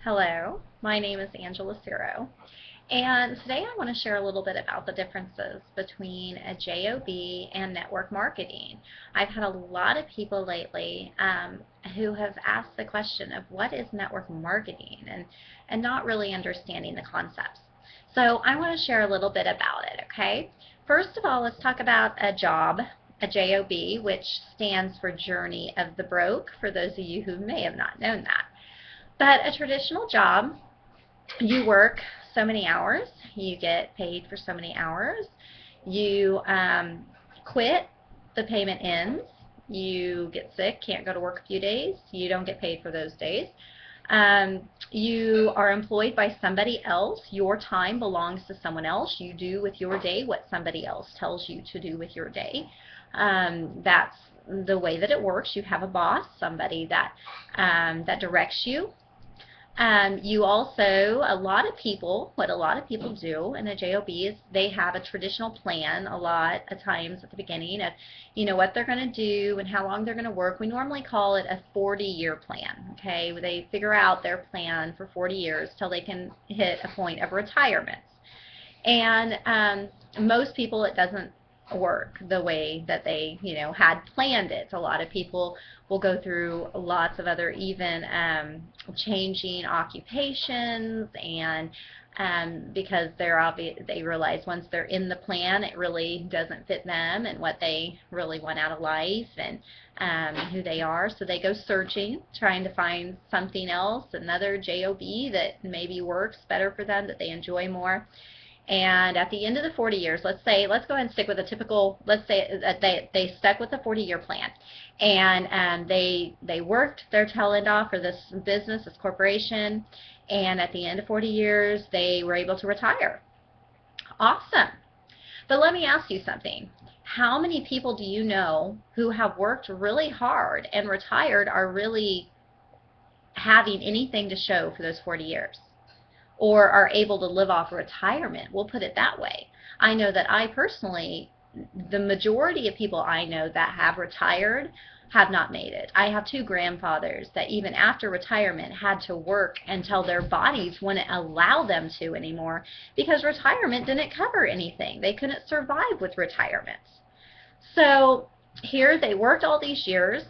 Hello, my name is Angela Ciro, and today I want to share a little bit about the differences between a J.O.B. and network marketing. I've had a lot of people lately who have asked the question of what is network marketing and not really understanding the concepts. So I want to share a little bit about it, okay? First of all, let's talk about a job, a J.O.B., which stands for Journey of the Broke, for those of you who may have not known that. But a traditional job, you work so many hours, you get paid for so many hours, you quit, the payment ends, you get sick, can't go to work a few days, you don't get paid for those days. You are employed by somebody else. Your time belongs to someone else. You do with your day what somebody else tells you to do with your day. That's the way that it works. You have a boss, somebody that directs you. You also, what a lot of people do in a JOB is they have a traditional plan a lot of times at the beginning of, what they're going to do and how long they're going to work. We normally call it a 40-year plan, okay? They figure out their plan for 40 years till they can hit a point of retirement. And most people, it doesn't work the way that they, had planned it. A lot of people will go through lots of other even changing occupations, and because they realize once they're in the plan, it really doesn't fit them and what they really want out of life and who they are. So they go searching, trying to find something else, another JOB that maybe works better for them, that they enjoy more. And at the end of the 40 years, let's go ahead and stick with a typical, let's say that they stuck with the 40-year plan. And they worked their tail end off for this business, this corporation, and at the end of 40 years, they were able to retire. Awesome. But let me ask you something. How many people do you know who have worked really hard and retired are really having anything to show for those 40 years? Or are able to live off retirement? We'll put it that way. I know that I personally, the majority of people I know that have retired have not made it. I have two grandfathers that even after retirement had to work until their bodies wouldn't allow them to anymore because retirement didn't cover anything. They couldn't survive with retirement. So here they worked all these years,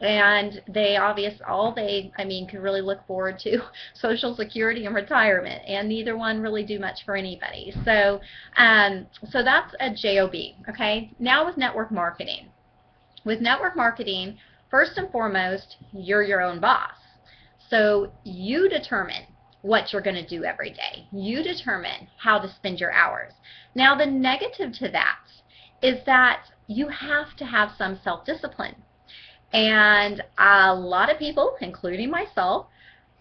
and could really look forward to Social Security and retirement, and neither one really do much for anybody. So that's a JOB. Okay. Now with network marketing. With network marketing, first and foremost, you're your own boss. So you determine what you're going to do every day. You determine how to spend your hours. Now the negative to that is that you have to have some self-discipline. And a lot of people, including myself,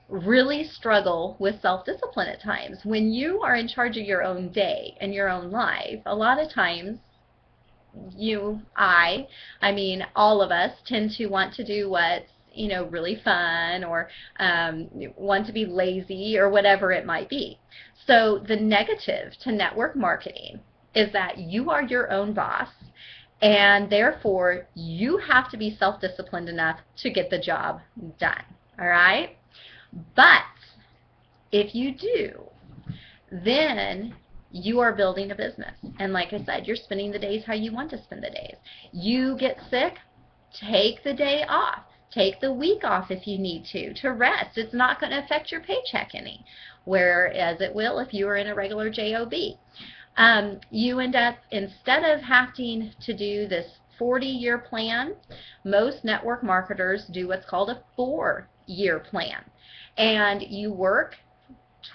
really struggle with self-discipline at times. When you are in charge of your own day and your own life, a lot of times all of us tend to want to do what's really fun, or want to be lazy, or whatever it might be. So the negative to network marketing is that you are your own boss, and therefore you have to be self-disciplined enough to get the job done. All right? But if you do, then you are building a business. And like I said, you're spending the days how you want to spend the days. You get sick, take the day off. Take the week off if you need to rest. It's not going to affect your paycheck any, whereas it will if you are in a regular JOB. You end up, instead of having to do this 40-year plan, most network marketers do what's called a 4-year plan. And you work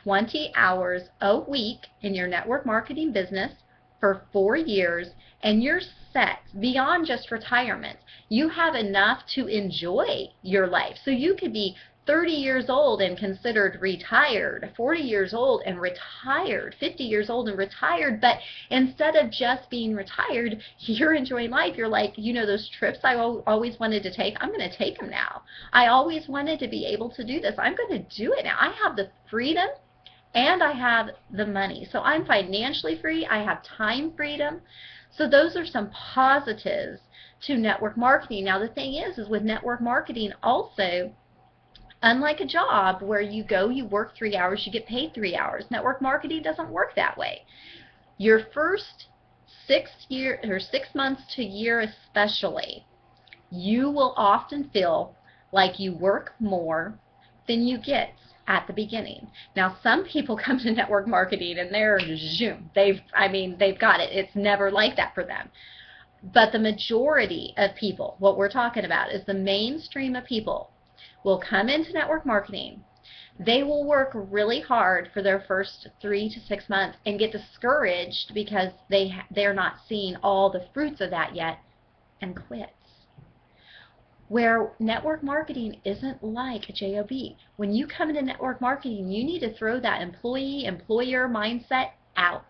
20 hours a week in your network marketing business for 4 years, and you're set beyond just retirement. You have enough to enjoy your life. So you could be 30 years old and considered retired, 40 years old and retired, 50 years old and retired, but instead of just being retired, you're enjoying life. You're like, those trips I always wanted to take, I'm going to take them now. I always wanted to be able to do this. I'm going to do it now. I have the freedom and I have the money. So I'm financially free. I have time freedom. So those are some positives to network marketing. Now the thing is with network marketing also, Unlike a job where you go, you work 3 hours, you get paid 3 hours. Network marketing doesn't work that way. Your first 6 months to year especially, you will often feel like you work more than you get at the beginning. Now, some people come to network marketing and they're zoom. They've got it. It's never like that for them. But the majority of people, what we're talking about is the mainstream of people will come into network marketing. They will work really hard for their first 3 to 6 months and get discouraged because they're not seeing all the fruits of that yet and quit. Where network marketing isn't like a J.O.B. When you come into network marketing, you need to throw that employee-employer mindset out.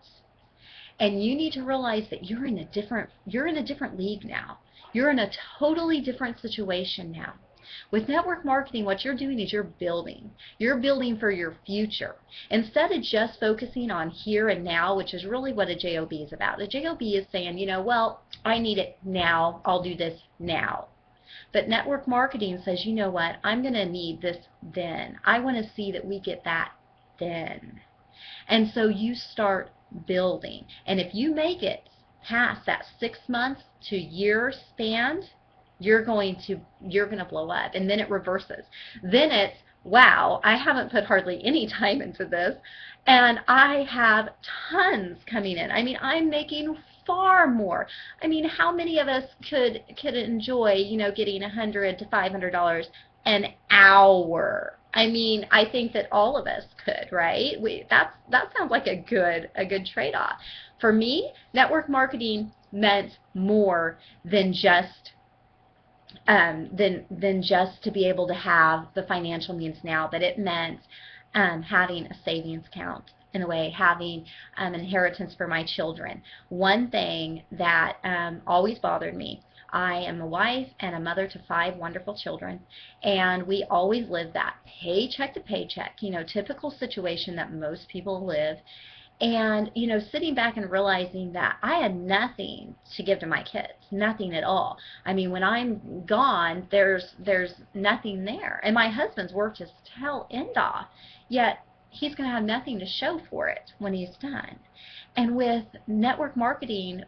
And you need to realize that you're in a different league now. You're in a totally different situation now. With network marketing, what you're doing is you're building. You're building for your future. Instead of just focusing on here and now, which is really what a J.O.B. is about. A J.O.B. is saying, well, I need it now. I'll do this now. But network marketing says, you know what, I'm going to need this then. I want to see that we get that then. And so you start building. And if you make it past that 6 months to year span, you're going to blow up. And then it reverses. Then it's, wow, I haven't put hardly any time into this, and I have tons coming in. I'm making far more. How many of us could enjoy, getting $100 to $500 an hour? I think that all of us could, right? That sounds like a good trade-off. For me, network marketing meant more than just to be able to have the financial means now, but it meant having a savings account, in a way, having an inheritance for my children. One thing that always bothered me, I am a wife and a mother to 5 wonderful children, and we always lived that paycheck to paycheck, typical situation that most people live. And, sitting back and realizing that I had nothing to give to my kids, nothing at all. When I'm gone, there's nothing there. And my husband's worked his tail end off, yet he's going to have nothing to show for it when he's done. And with network marketing,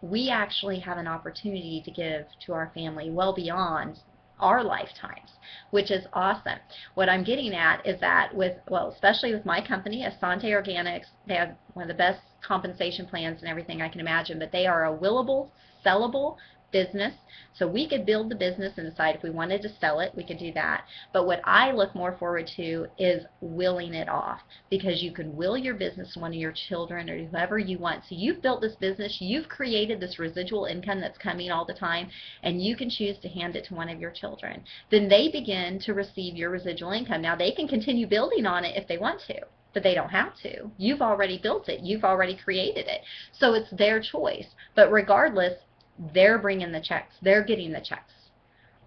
we actually have an opportunity to give to our family well beyond our lifetimes, which is awesome. What I'm getting at is that especially with my company, Asante Organics, they have one of the best compensation plans and everything I can imagine, but they are a willable, sellable business. So we could build the business and decide if we wanted to sell it, we could do that. But what I look more forward to is willing it off, because you can will your business to one of your children or whoever you want. So you've built this business, you've created this residual income that's coming all the time, and you can choose to hand it to one of your children. Then they begin to receive your residual income. Now they can continue building on it if they want to, but they don't have to. You've already built it. You've already created it. So it's their choice. But regardless, they're bringing the checks. They're getting the checks.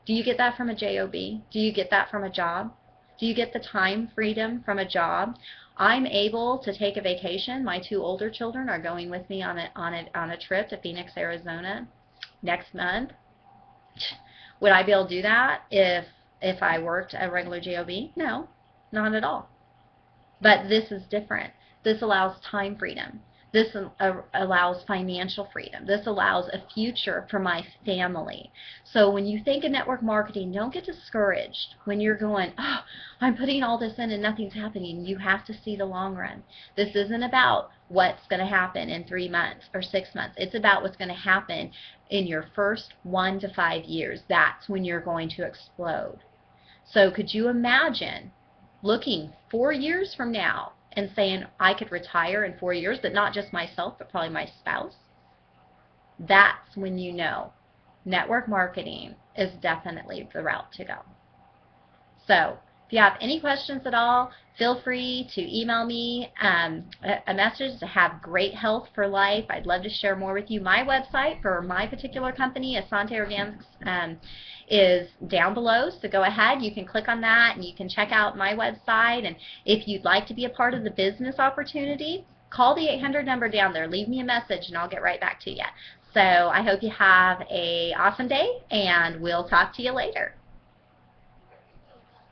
Do you get that from a J.O.B.? Do you get that from a job? Do you get the time freedom from a job? I'm able to take a vacation. My 2 older children are going with me on a trip to Phoenix, Arizona next month. Would I be able to do that if I worked a regular J.O.B.? No, not at all. But this is different. This allows time freedom. This allows financial freedom. This allows a future for my family. So when you think of network marketing, don't get discouraged when you're going, oh, I'm putting all this in and nothing's happening. You have to see the long run. This isn't about what's going to happen in 3 months or 6 months. It's about what's going to happen in your first 1 to 5 years. That's when you're going to explode. So could you imagine looking 4 years from now and saying, I could retire in 4 years, but not just myself, but probably my spouse? That's when you know network marketing is definitely the route to go. So if you have any questions at all, feel free to email me a message to have great health for life. I'd love to share more with you. My website for my particular company, Asante Organics, is down below, so go ahead, you can click on that and you can check out my website. And if you'd like to be a part of the business opportunity, call the 800 number down there, leave me a message and I'll get right back to you. So I hope you have an awesome day, and we'll talk to you later.